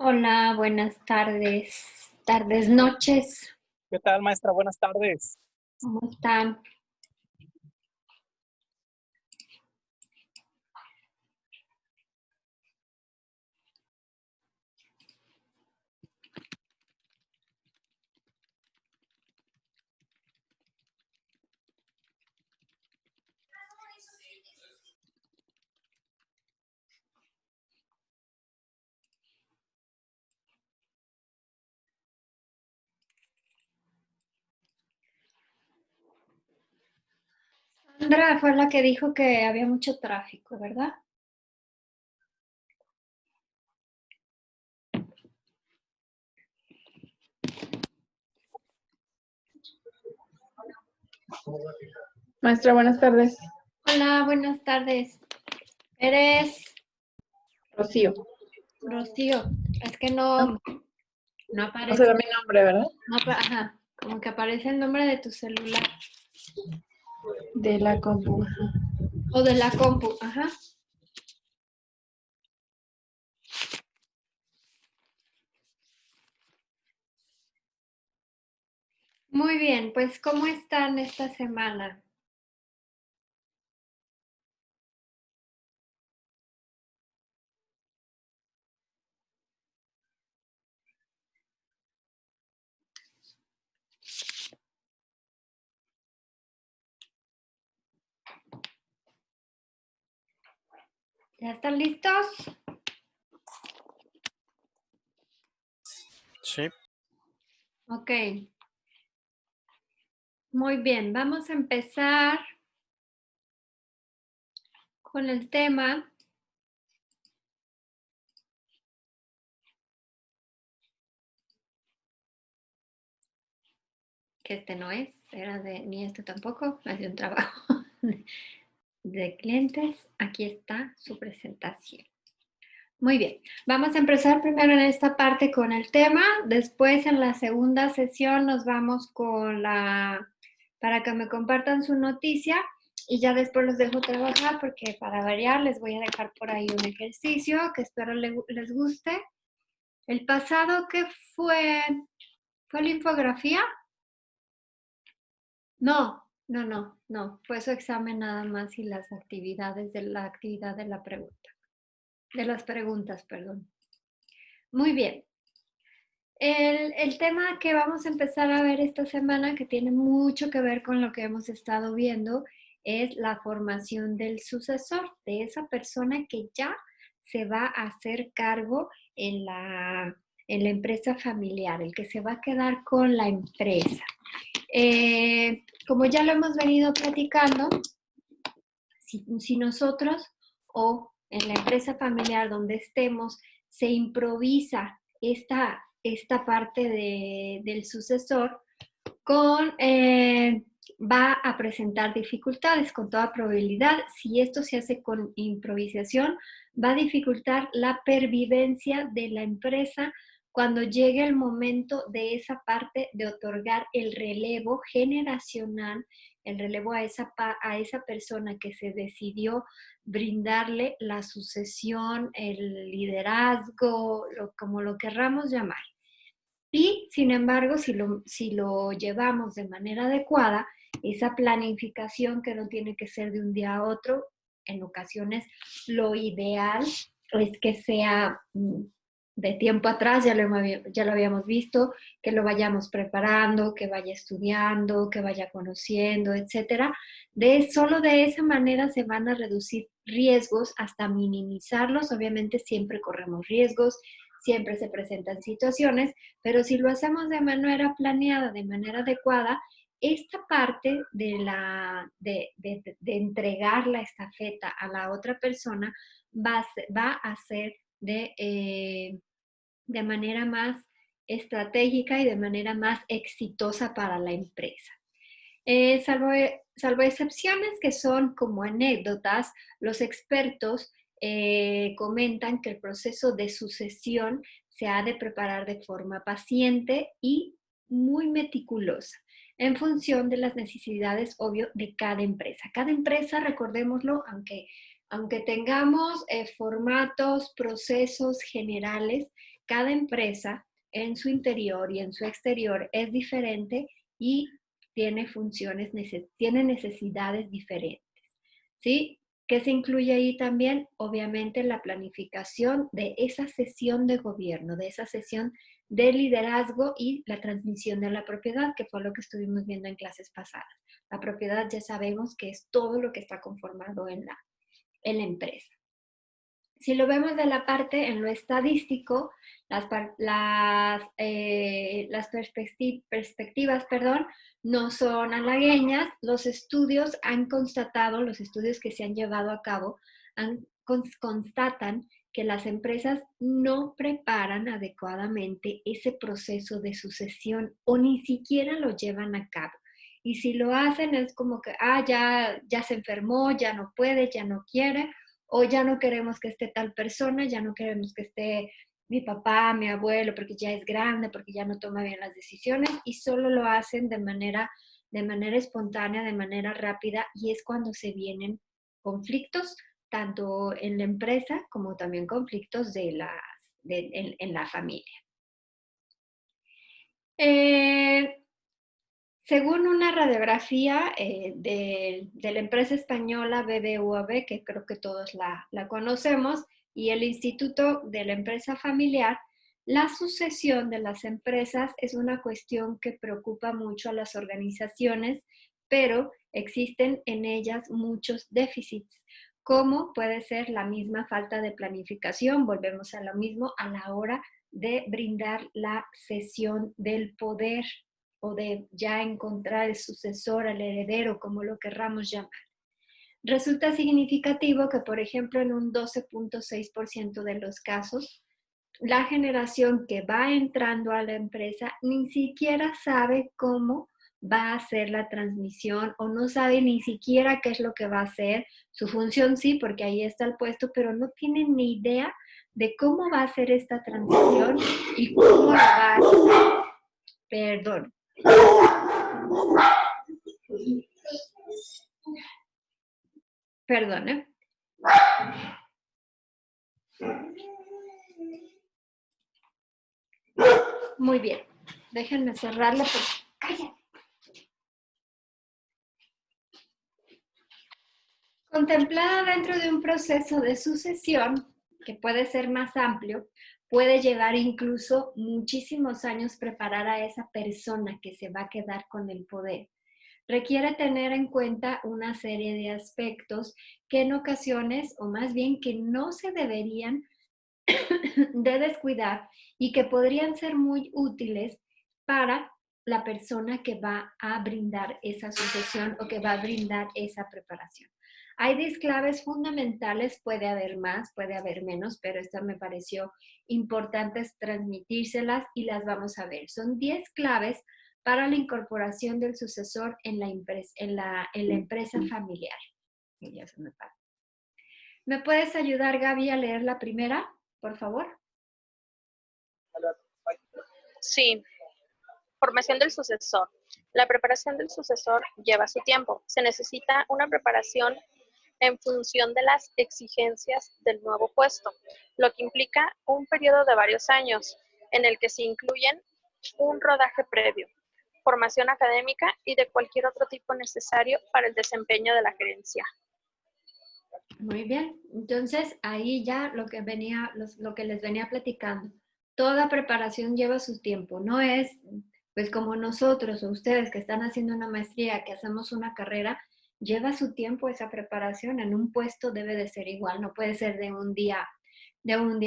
Hola, buenas tardes, noches. ¿Qué tal, maestra? Buenas tardes. ¿Cómo están? Sandra fue la que dijo que había mucho tráfico, ¿verdad? Maestra, buenas tardes. Hola, buenas tardes. Eres Rocío. Rocío. Es que no No aparece, será mi nombre, ¿verdad? ajá, como que aparece el nombre de tu celular De la compu. o de la compu, ajá. Muy bien, pues ¿cómo están esta semana? ¿Ya están listos? Sí. Ok. Muy bien, vamos a empezar con el tema. Que este no es, ni este tampoco, es de un trabajo de clientes. Aquí está su presentación. Muy bien, vamos a empezar primero en esta parte con el tema, después en la segunda sesión nos vamos para que me compartan su noticia y ya después los dejo trabajar porque para variar les voy a dejar por ahí un ejercicio que espero les guste. El pasado, ¿qué fue? ¿Fue la infografía? No, fue su examen nada más y las actividades de la actividad de la pregunta, de las preguntas, perdón. Muy bien. El tema que vamos a empezar a ver esta semana, que tiene mucho que ver con lo que hemos estado viendo, es la formación del sucesor, de esa persona que ya se va a hacer cargo en la empresa familiar, el que se va a quedar con la empresa. Como ya lo hemos venido platicando, si nosotros o en la empresa familiar donde estemos se improvisa esta parte del sucesor, va a presentar dificultades con toda probabilidad. Si esto se hace con improvisación, va a dificultar la pervivencia de la empresa cuando llegue el momento de esa parte de otorgar el relevo generacional, el relevo a esa persona que se decidió brindarle la sucesión, el liderazgo, como lo querramos llamar. Y, sin embargo, si lo llevamos de manera adecuada, esa planificación que no tiene que ser de un día a otro, en ocasiones lo ideal es que sea de tiempo atrás, ya lo habíamos visto, que lo vayamos preparando, que vaya estudiando, que vaya conociendo, etcétera. Solo de esa manera se van a reducir riesgos hasta minimizarlos. Obviamente siempre corremos riesgos, siempre se presentan situaciones, pero si lo hacemos de manera planeada, de manera adecuada, esta parte de entregar la estafeta a la otra persona va a ser de manera más estratégica y de manera más exitosa para la empresa. Salvo excepciones que son como anécdotas, los expertos comentan que el proceso de sucesión se ha de preparar de forma paciente y muy meticulosa, en función de las necesidades, obvio, de cada empresa. Cada empresa, recordémoslo, aunque tengamos formatos, procesos generales, cada empresa en su interior y en su exterior es diferente y tiene funciones, tiene necesidades diferentes, ¿sí? ¿Qué se incluye ahí también? Obviamente la planificación de esa sesión de gobierno, de esa sesión de liderazgo y la transmisión de la propiedad, que fue lo que estuvimos viendo en clases pasadas. La propiedad ya sabemos que es todo lo que está conformado en la empresa. Si lo vemos de la parte en lo estadístico, las perspectivas, no son halagüeñas. Los estudios han constatado, los estudios que se han llevado a cabo, constatan que las empresas no preparan adecuadamente ese proceso de sucesión o ni siquiera lo llevan a cabo. Y si lo hacen es como que, ya se enfermó, ya no puede, ya no quiere, o ya no queremos que esté tal persona, ya no queremos que esté mi papá, mi abuelo, porque ya es grande, porque ya no toma bien las decisiones, y solo lo hacen de manera espontánea, de manera rápida, y es cuando se vienen conflictos, tanto en la empresa como también conflictos en la familia. Según una radiografía de la empresa española BBVA, que creo que todos la conocemos, y el Instituto de la Empresa Familiar, la sucesión de las empresas es una cuestión que preocupa mucho a las organizaciones, pero existen en ellas muchos déficits, como puede ser la misma falta de planificación, volvemos a lo mismo, a la hora de brindar la cesión del poder o de ya encontrar el sucesor, el heredero, como lo querramos llamar. Resulta significativo que, por ejemplo, en un 12.6% de los casos, la generación que va entrando a la empresa ni siquiera sabe cómo va a hacer la transmisión o no sabe ni siquiera qué es lo que va a hacer. Su función sí, porque ahí está el puesto, pero no tiene ni idea de cómo va a hacer esta transición y cómo la va a hacer. Perdón. Perdón. Muy bien. Déjenme cerrarla. ¡Cállate! Contemplada dentro de un proceso de sucesión, que puede ser más amplio, puede llevar incluso muchísimos años preparar a esa persona que se va a quedar con el poder. Requiere tener en cuenta una serie de aspectos que en ocasiones, o más bien que no se deberían de descuidar y que podrían ser muy útiles para la persona que va a brindar esa sucesión o que va a brindar esa preparación. Hay 10 claves fundamentales, puede haber más, puede haber menos, pero esta me pareció importante transmitírselas y las vamos a ver. Son 10 claves para la incorporación del sucesor en la empresa familiar. Ya se me pasa. ¿Me puedes ayudar, Gaby, a leer la primera, por favor? Sí. Formación del sucesor. La preparación del sucesor lleva su tiempo. Se necesita una preparación en función de las exigencias del nuevo puesto, lo que implica un periodo de varios años en el que se incluyen un rodaje previo, formación académica y de cualquier otro tipo necesario para el desempeño de la gerencia. Muy bien, entonces ahí ya lo que les venía platicando. Toda preparación lleva su tiempo, no es pues como nosotros o ustedes que están haciendo una maestría, que hacemos una carrera, lleva su tiempo esa preparación. En un puesto debe de ser igual, no puede ser de un día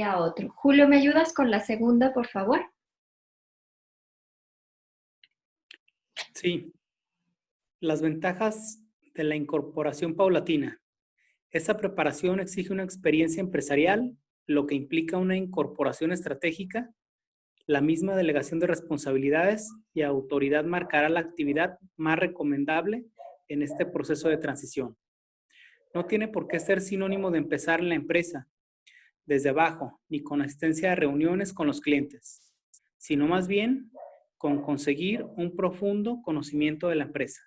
a otro. Julio, ¿me ayudas con la segunda, por favor? Sí. Las ventajas de la incorporación paulatina. Esta preparación exige una experiencia empresarial, lo que implica una incorporación estratégica. La misma delegación de responsabilidades y autoridad marcará la actividad más recomendable en este proceso de transición. No tiene por qué ser sinónimo de empezar en la empresa desde abajo, ni con asistencia a reuniones con los clientes, sino más bien con conseguir un profundo conocimiento de la empresa.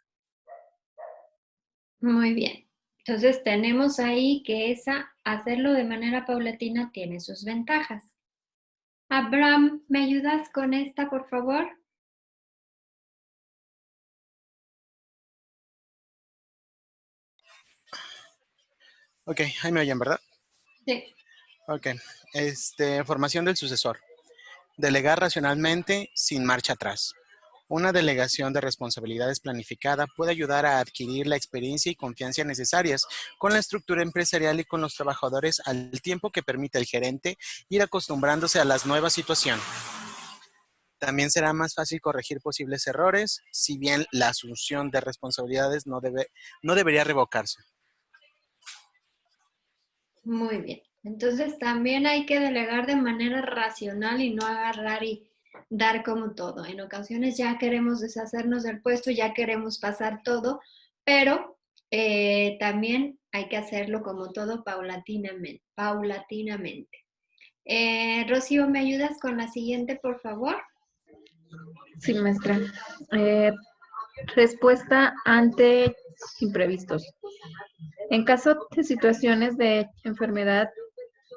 Muy bien. Entonces tenemos ahí que hacerlo de manera paulatina tiene sus ventajas. Abraham, ¿me ayudas con esta, por favor? Ok, ahí me oyen, ¿verdad? Sí. Ok. Formación del sucesor. Delegar racionalmente sin marcha atrás. Una delegación de responsabilidades planificada puede ayudar a adquirir la experiencia y confianza necesarias con la estructura empresarial y con los trabajadores al tiempo que permite al gerente ir acostumbrándose a las nuevas situaciones. También será más fácil corregir posibles errores, si bien la asunción de responsabilidades no debería revocarse. Muy bien. Entonces también hay que delegar de manera racional y no agarrar y dar como todo. En ocasiones ya queremos deshacernos del puesto, ya queremos pasar todo, pero también hay que hacerlo como todo paulatinamente. Rocío, ¿me ayudas con la siguiente, por favor? Sí, maestra. Respuesta ante imprevistos. En caso de situaciones de enfermedad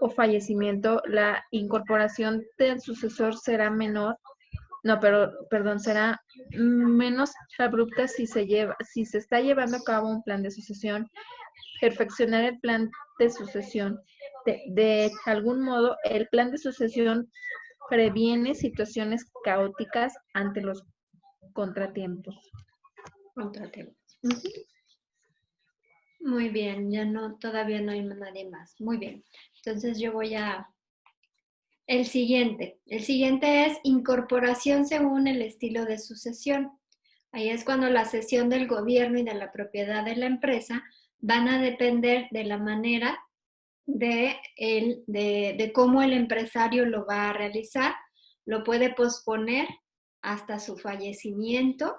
o fallecimiento, la incorporación del sucesor será menor, no, pero, perdón, será menos abrupta si se está llevando a cabo un plan de sucesión. Perfeccionar el plan de sucesión. De algún modo, el plan de sucesión previene situaciones caóticas ante los contratiempos. Contratiempo. Muy bien, todavía no hay nadie más. Muy bien. Entonces yo voy a... El siguiente es incorporación según el estilo de sucesión. Ahí es cuando la cesión del gobierno y de la propiedad de la empresa van a depender de la manera de cómo el empresario lo va a realizar. Lo puede posponer hasta su fallecimiento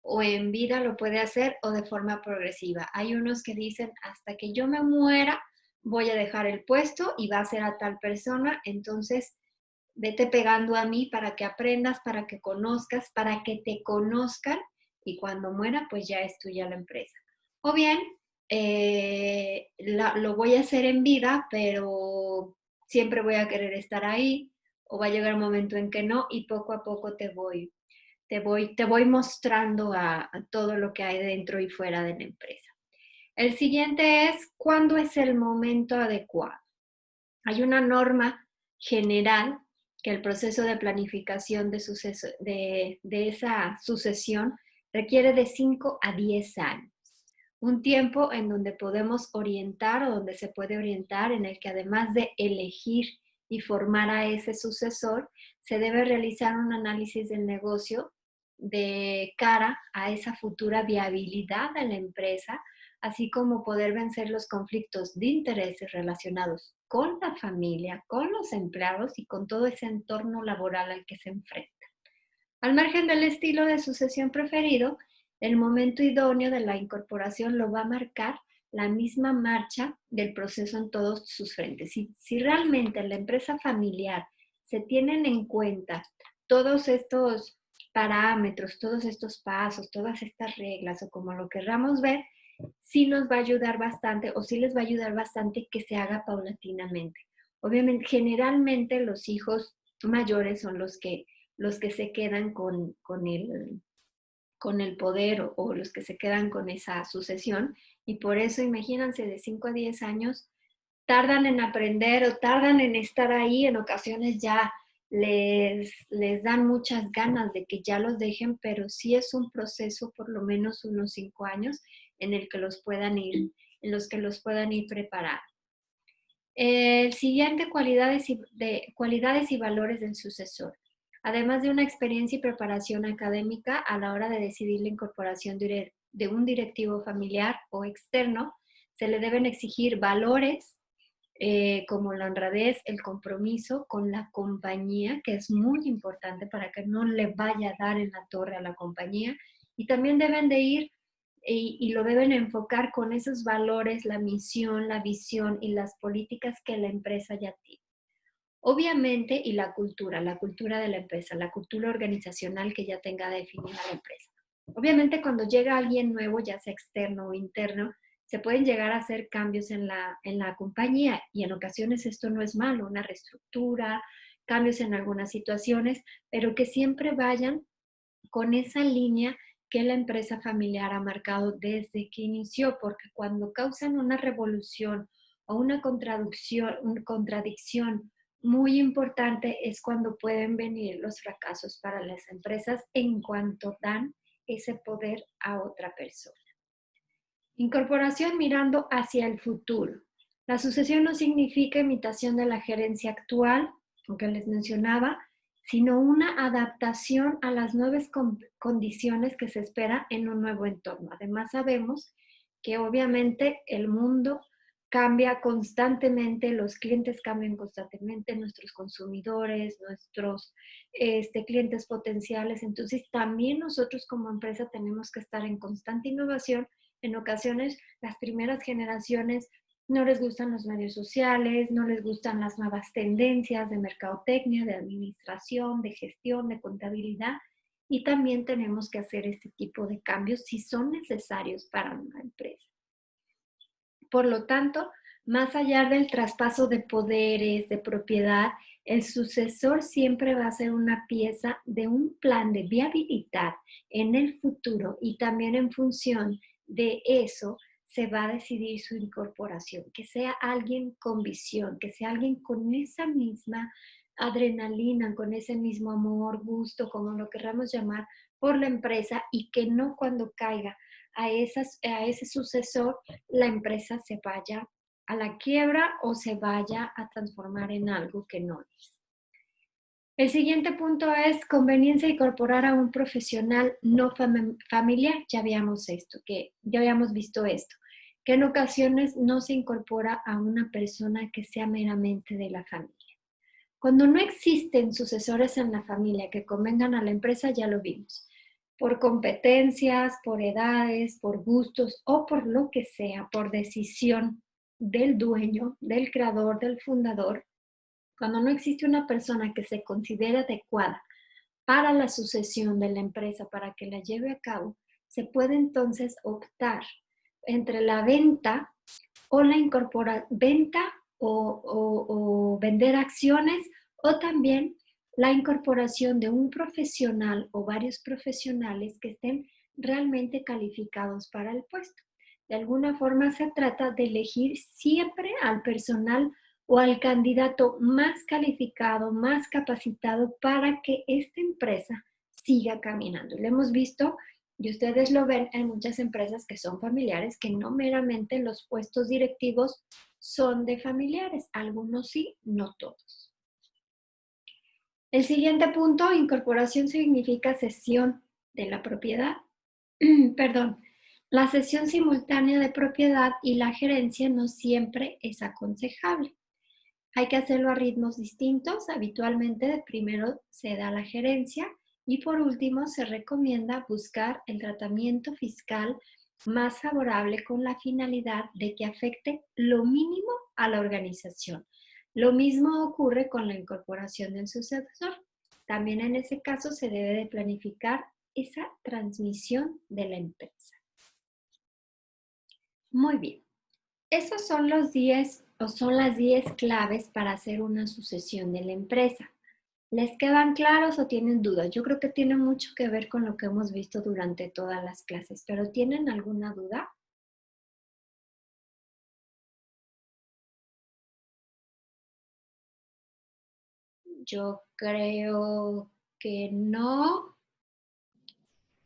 o en vida lo puede hacer o de forma progresiva. Hay unos que dicen hasta que yo me muera voy a dejar el puesto y va a ser a tal persona, entonces vete pegando a mí para que aprendas, para que conozcas, para que te conozcan y cuando muera pues ya es tuya la empresa. O bien, lo voy a hacer en vida, pero siempre voy a querer estar ahí o va a llegar un momento en que no y poco a poco te voy mostrando a todo lo que hay dentro y fuera de la empresa. El siguiente es, ¿cuándo es el momento adecuado? Hay una norma general que el proceso de planificación de esa sucesión requiere de 5 a 10 años. Un tiempo en donde podemos orientar o donde se puede orientar, en el que además de elegir y formar a ese sucesor, se debe realizar un análisis del negocio de cara a esa futura viabilidad de la empresa, así como poder vencer los conflictos de intereses relacionados con la familia, con los empleados y con todo ese entorno laboral al que se enfrenta. Al margen del estilo de sucesión preferido, el momento idóneo de la incorporación lo va a marcar la misma marcha del proceso en todos sus frentes. Si realmente en la empresa familiar se tienen en cuenta todos estos parámetros, todos estos pasos, todas estas reglas o como lo querramos ver, sí nos va a ayudar bastante o sí les va a ayudar bastante que se haga paulatinamente. Obviamente, generalmente los hijos mayores son los que se quedan con el poder o los que se quedan con esa sucesión. Y por eso, imagínense, de 5 a 10 años, tardan en aprender o tardan en estar ahí. En ocasiones ya les dan muchas ganas de que ya los dejen, pero sí es un proceso, por lo menos unos 5 años, en los que los puedan ir preparando. El siguiente, cualidades y valores del sucesor. Además de una experiencia y preparación académica a la hora de decidir la incorporación de un directivo familiar o externo, se le deben exigir valores como la honradez, el compromiso con la compañía, que es muy importante para que no le vaya a dar en la torre a la compañía, y también deben de ir y lo deben enfocar con esos valores, la misión, la visión y las políticas que la empresa ya tiene. Obviamente, y la cultura de la empresa, la cultura organizacional que ya tenga definida la empresa. Obviamente, cuando llega alguien nuevo, ya sea externo o interno, se pueden llegar a hacer cambios en la compañía y en ocasiones esto no es malo, una reestructura, cambios en algunas situaciones, pero que siempre vayan con esa línea que la empresa familiar ha marcado desde que inició, porque cuando causan una revolución o una contradicción muy importante es cuando pueden venir los fracasos para las empresas en cuanto dan ese poder a otra persona. Incorporación mirando hacia el futuro. La sucesión no significa imitación de la gerencia actual, aunque les mencionaba, sino una adaptación a las nuevas condiciones que se espera en un nuevo entorno. Además, sabemos que obviamente el mundo cambia constantemente, los clientes cambian constantemente, nuestros consumidores, nuestros clientes potenciales. Entonces, también nosotros como empresa tenemos que estar en constante innovación. En ocasiones, las primeras generaciones no les gustan los medios sociales, no les gustan las nuevas tendencias de mercadotecnia, de administración, de gestión, de contabilidad, y también tenemos que hacer este tipo de cambios si son necesarios para una empresa. Por lo tanto, más allá del traspaso de poderes, de propiedad, el sucesor siempre va a ser una pieza de un plan de viabilidad en el futuro, y también en función de eso se va a decidir su incorporación, que sea alguien con visión, que sea alguien con esa misma adrenalina, con ese mismo amor, gusto, como lo queramos llamar, por la empresa, y que no cuando caiga a ese sucesor, la empresa se vaya a la quiebra o se vaya a transformar en algo que no es. El siguiente punto es conveniencia de incorporar a un profesional no familiar. Ya habíamos visto esto, que en ocasiones no se incorpora a una persona que sea meramente de la familia. Cuando no existen sucesores en la familia que convengan a la empresa, ya lo vimos, por competencias, por edades, por gustos o por lo que sea, por decisión del dueño, del creador, del fundador. Cuando no existe una persona que se considere adecuada para la sucesión de la empresa, para que la lleve a cabo, se puede entonces optar entre la venta o la venta o vender acciones, o también la incorporación de un profesional o varios profesionales que estén realmente calificados para el puesto. De alguna forma se trata de elegir siempre al personal o al candidato más calificado, más capacitado para que esta empresa siga caminando. Lo hemos visto y ustedes lo ven en muchas empresas que son familiares, que no meramente los puestos directivos son de familiares, algunos sí, no todos. El siguiente punto, incorporación significa cesión de la propiedad. Perdón, la cesión simultánea de propiedad y la gerencia no siempre es aconsejable. Hay que hacerlo a ritmos distintos. Habitualmente primero se da la gerencia y por último se recomienda buscar el tratamiento fiscal más favorable con la finalidad de que afecte lo mínimo a la organización. Lo mismo ocurre con la incorporación del sucesor. También en ese caso se debe de planificar esa transmisión de la empresa. Muy bien. Esos son los 10 o son las 10 claves para hacer una sucesión de la empresa. ¿Les quedan claros o tienen dudas? Yo creo que tiene mucho que ver con lo que hemos visto durante todas las clases, pero ¿tienen alguna duda? Yo creo que no.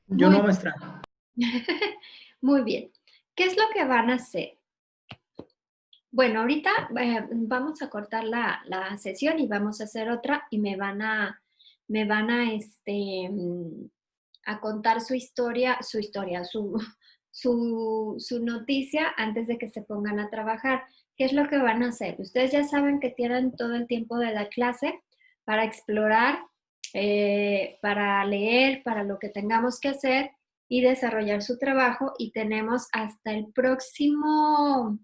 Yo no, maestra. Muy bien. ¿Qué es lo que van a hacer? Bueno, ahorita vamos a cortar la sesión y vamos a hacer otra y me van a contar su noticia antes de que se pongan a trabajar. ¿Qué es lo que van a hacer? Ustedes ya saben que tienen todo el tiempo de la clase para explorar, para leer, para lo que tengamos que hacer y desarrollar su trabajo, y tenemos hasta el próximo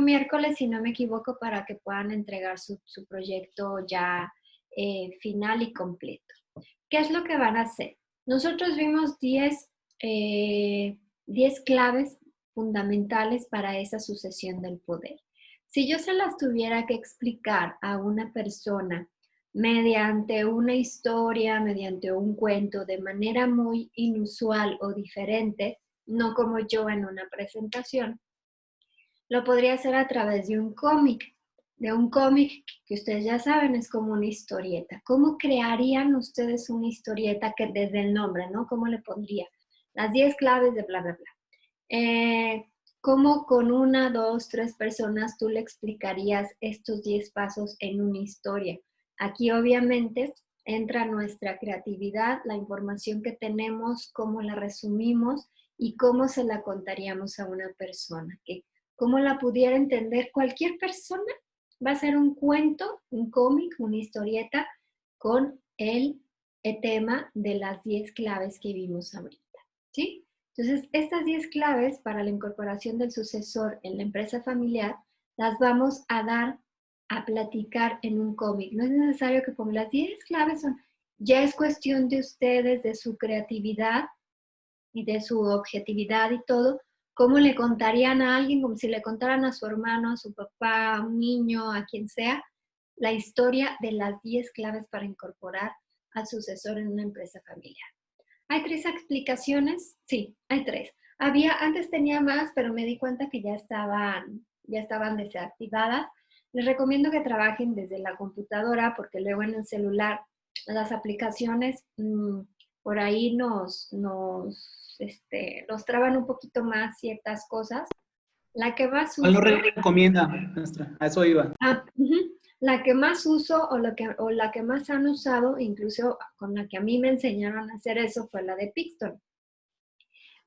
miércoles, si no me equivoco, para que puedan entregar su proyecto ya final y completo. ¿Qué es lo que van a hacer? Nosotros vimos 10 claves fundamentales para esa sucesión del poder. Si yo se las tuviera que explicar a una persona mediante una historia, mediante un cuento, de manera muy inusual o diferente, no como yo en una presentación, lo podría hacer a través de un cómic. De un cómic que ustedes ya saben es como una historieta. ¿Cómo crearían ustedes una historieta que desde el nombre, ¿no? ¿Cómo le pondría? Las 10 claves de bla, bla, bla. ¿Cómo con una, dos, tres personas tú le explicarías estos 10 pasos en una historia? Aquí obviamente entra nuestra creatividad, la información que tenemos, cómo la resumimos y cómo se la contaríamos a una persona. ¿Cómo la pudiera entender cualquier persona? Va a ser un cuento, un cómic, una historieta con el tema de las 10 claves que vimos ahorita, ¿sí? Entonces, estas 10 claves para la incorporación del sucesor en la empresa familiar las vamos a dar a platicar en un cómic. No es necesario que pongan las 10 claves, ya es cuestión de ustedes, de su creatividad y de su objetividad y todo. ¿Cómo le contarían a alguien, como si le contaran a su hermano, a su papá, a un niño, a quien sea, la historia de las 10 claves para incorporar al sucesor en una empresa familiar? ¿Hay 3 explicaciones? Sí, hay 3. Antes tenía más, pero me di cuenta que ya estaban desactivadas. Les recomiendo que trabajen desde la computadora porque luego en el celular las aplicaciones por ahí nos traban un poquito más ciertas cosas. La que más ¿Cuál uso... lo recomienda, maestra? A eso iba. La que más uso o la que más han usado, incluso con la que a mí me enseñaron a hacer eso, fue la de Pixton.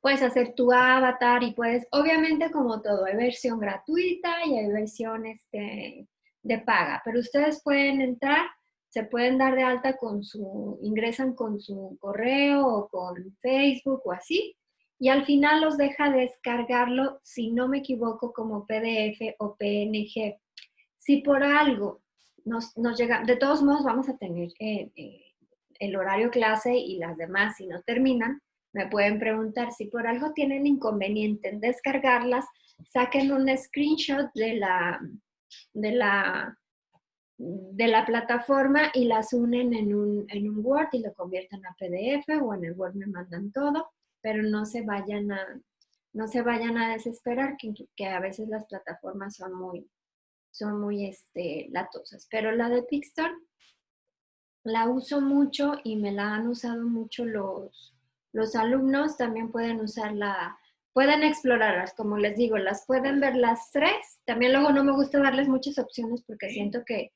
Puedes hacer tu avatar y puedes, obviamente como todo, hay versión gratuita y hay versión de paga, pero ustedes pueden entrar, se pueden dar de alta ingresan con su correo o con Facebook o así, y al final los deja descargarlo, si no me equivoco, como PDF o PNG. Si por algo nos llega, de todos modos vamos a tener el horario clase y las demás, si no terminan, me pueden preguntar. Si por algo tienen inconveniente en descargarlas, saquen un screenshot de la plataforma y las unen en un Word y lo convierten a PDF, o en el Word me mandan todo, pero no se vayan a desesperar, que a veces las plataformas son muy latosas. Pero la de Pixton la uso mucho y me la han usado mucho los alumnos. También pueden pueden explorarlas, como les digo, las pueden ver las 3. También luego no me gusta darles muchas opciones porque siento que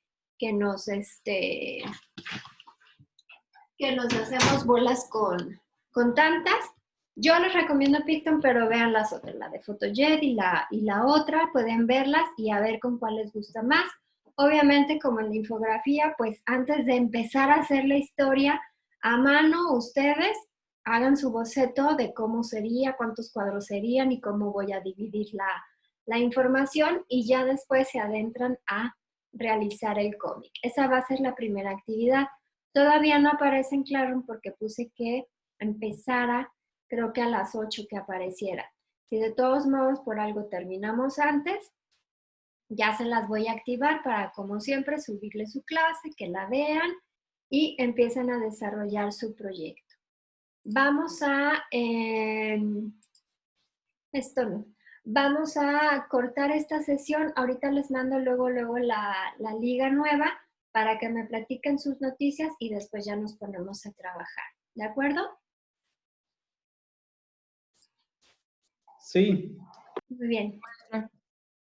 nos hacemos bolas con tantas. Yo les recomiendo Picton, pero vean las otras, la de PhotoJet y la otra, pueden verlas y a ver con cuál les gusta más. Obviamente, como en la infografía, pues antes de empezar a hacer la historia a mano, ustedes hagan su boceto de cómo sería, cuántos cuadros serían y cómo voy a dividir la información, y ya después se adentran a realizar el cómic. Esa va a ser la primera actividad. Todavía no aparece en Classroom porque puse que empezara, creo que a las 8 que apareciera. Si de todos modos por algo terminamos antes, ya se las voy a activar para, como siempre, subirle su clase, que la vean y empiecen a desarrollar su proyecto. Vamos a... Vamos a cortar esta sesión. Ahorita les mando luego la liga nueva para que me platiquen sus noticias y después ya nos ponemos a trabajar. ¿De acuerdo? Sí. Muy bien.